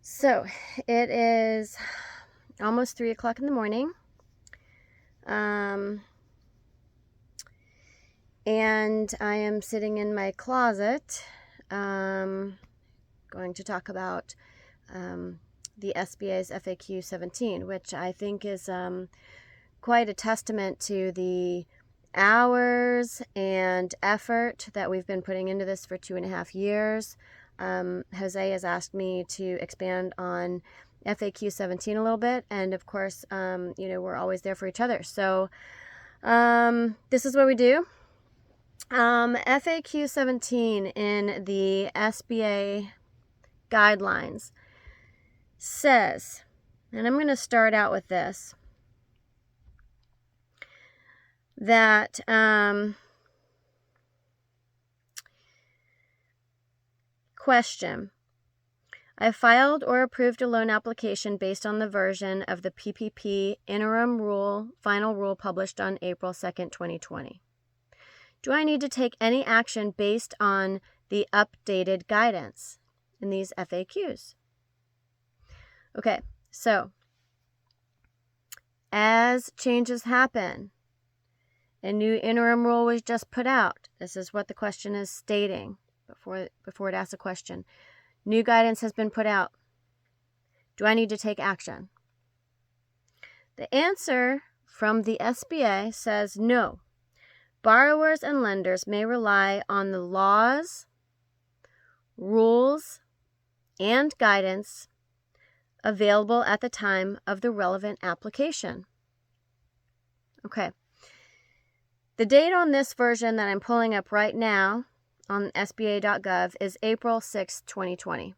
So it is almost 3 o'clock in the morning. And I am sitting in my closet, going to talk about the SBA's FAQ 17, which I think is quite a testament to the hours and effort that we've been putting into this for 2.5 years. Jose has asked me to expand on FAQ 17 a little bit, and of course, we're always there for each other. So this is what we do. FAQ 17 in the SBA guidelines says, and I'm going to start out with this, that question: I filed or approved a loan application based on the version of the PPP interim rule, final rule published on April 2nd, 2020. Do I need to take any action based on the updated guidance in these FAQs? Okay, so as changes happen, a new interim rule was just put out. This is what the question is stating before it asks a question. New guidance has been put out. Do I need to take action? The answer from the SBA says no. Borrowers and lenders may rely on the laws, rules, and guidance available at the time of the relevant application. Okay. The date on this version that I'm pulling up right now on SBA.gov is April 6, 2020.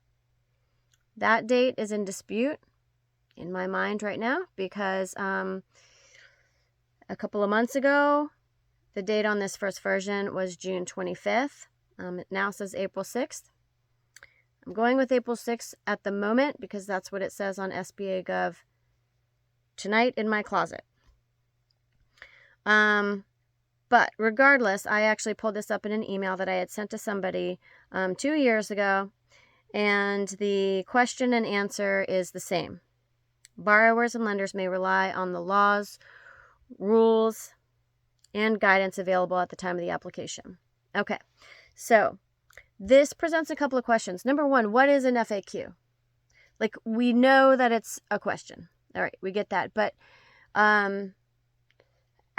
That date is in dispute in my mind right now because a couple of months ago, the date on this first version was June 25th. It now says April 6th. I'm going with April 6th at the moment because that's what it says on SBA.gov tonight in my closet. But regardless, I actually pulled this up in an email that I had sent to somebody 2 years ago, and the question and answer is the same. Borrowers and lenders may rely on the laws, rules, and guidance available at the time of the application. Okay, so this presents a couple of questions. Number one, what is an FAQ? Like, we know that it's a question. All right, we get that. But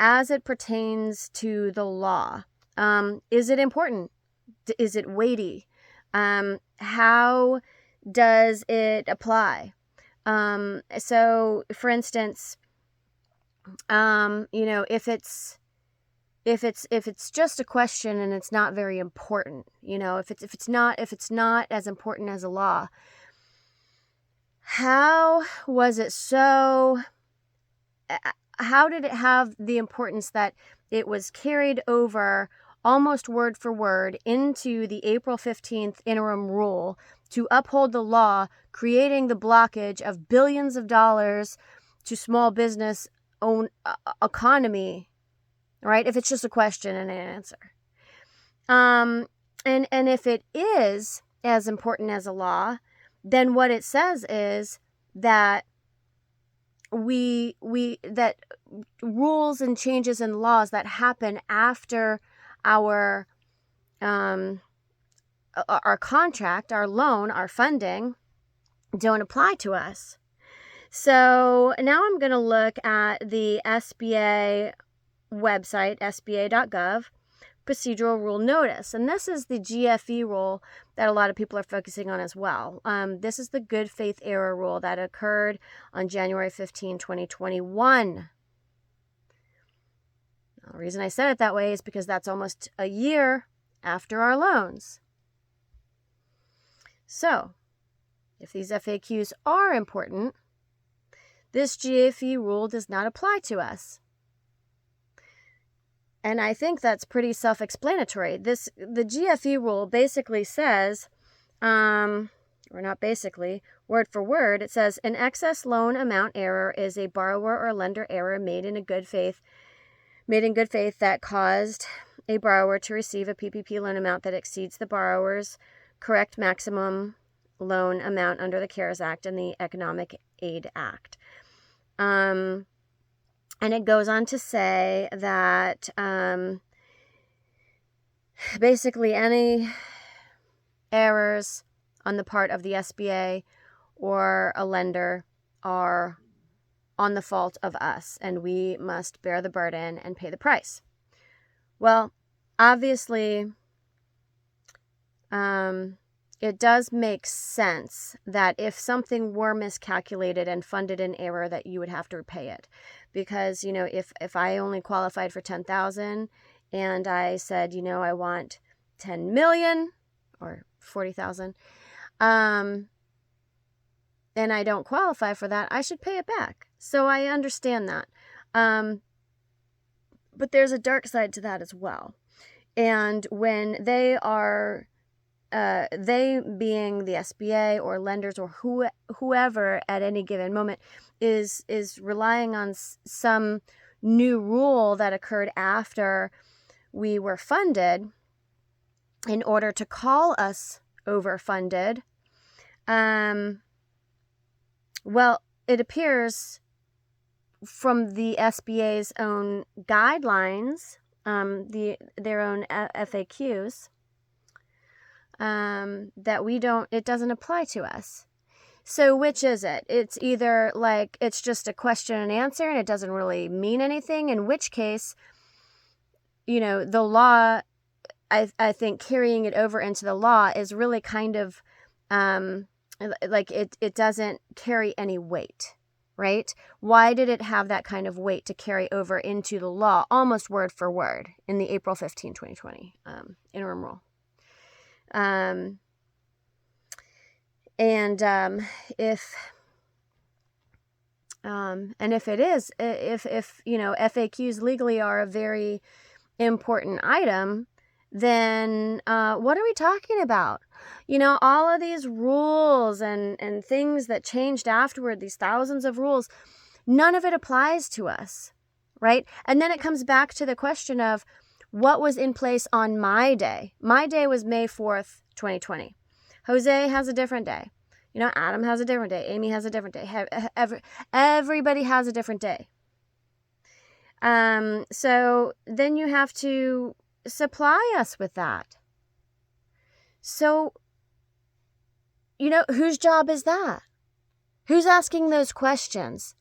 as it pertains to the law, is it important? Is it weighty? How does it apply? So, for instance, if it's just a question and it's not very important, if it's not as important as a law, how was it so? How did it have the importance that it was carried over almost word for word into the April 15th interim rule to uphold the law, creating the blockage of billions of dollars to small business economy, right? If it's just a question and an answer. And if it is as important as a law, then what it says is that that rules and changes in laws that happen after our contract, our loan, our funding don't apply to us. So now I'm going to look at the SBA website, sba.gov, procedural rule notice. And this is the GFE rule that a lot of people are focusing on as well. This is the good faith error rule that occurred on January 15, 2021. The reason I said it that way is because that's almost a year after our loans. So, if these FAQs are important, this GFE rule does not apply to us. And I think that's pretty self-explanatory. The GFE rule basically says, or not basically, word for word, it says an excess loan amount error is a borrower or lender error made in good faith that caused a borrower to receive a PPP loan amount that exceeds the borrower's correct maximum loan amount under the CARES Act and the Economic Aid Act. And it goes on to say that basically any errors on the part of the SBA or a lender are on the fault of us, and we must bear the burden and pay the price. Well, obviously, it does make sense that if something were miscalculated and funded in error, that you would have to repay it. Because, you know, if I only qualified for 10,000 and I said, you know, I want 10 million or 40,000, and I don't qualify for that, I should pay it back. So I understand that. But there's a dark side to that as well. And when they are, they being the SBA or lenders or whoever at any given moment is relying on some new rule that occurred after we were funded in order to call us overfunded, well, it appears from the SBA's own guidelines, their own FAQs, that it doesn't apply to us. So which is it? It's either like it's just a question and answer and it doesn't really mean anything, in which case, you know, the law, I think carrying it over into the law is really kind of like it doesn't carry any weight, right? Why did it have that kind of weight to carry over into the law, almost word for word, in the April 15, 2020 interim rule? And if it is, if you know, FAQs legally are a very important item, then what are we talking about? You know, all of these rules and things that changed afterward, these thousands of rules, none of it applies to us, right? And then it comes back to the question of what was in place on my day. My day was May 4th, 2020. Jose has a different day. You know, Adam has a different day. Amy has a different day. Everybody has a different day. So then you have to supply us with that. So, you know, whose job is that? Who's asking those questions?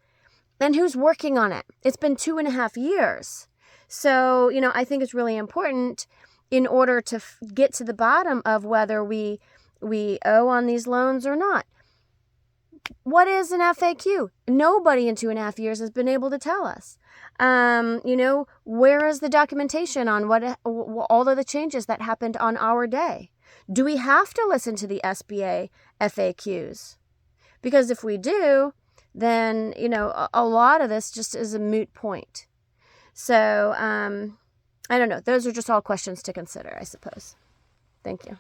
And who's working on it? It's been 2.5 years. So, you know, I think it's really important in order to get to the bottom of whether we owe on these loans or not. What is an FAQ? Nobody in 2.5 years has been able to tell us. You know, where is the documentation on what all of the changes that happened on our day? Do we have to listen to the SBA FAQs? Because if we do, then, you know, a lot of this just is a moot point. So, I don't know. Those are just all questions to consider, I suppose. Thank you.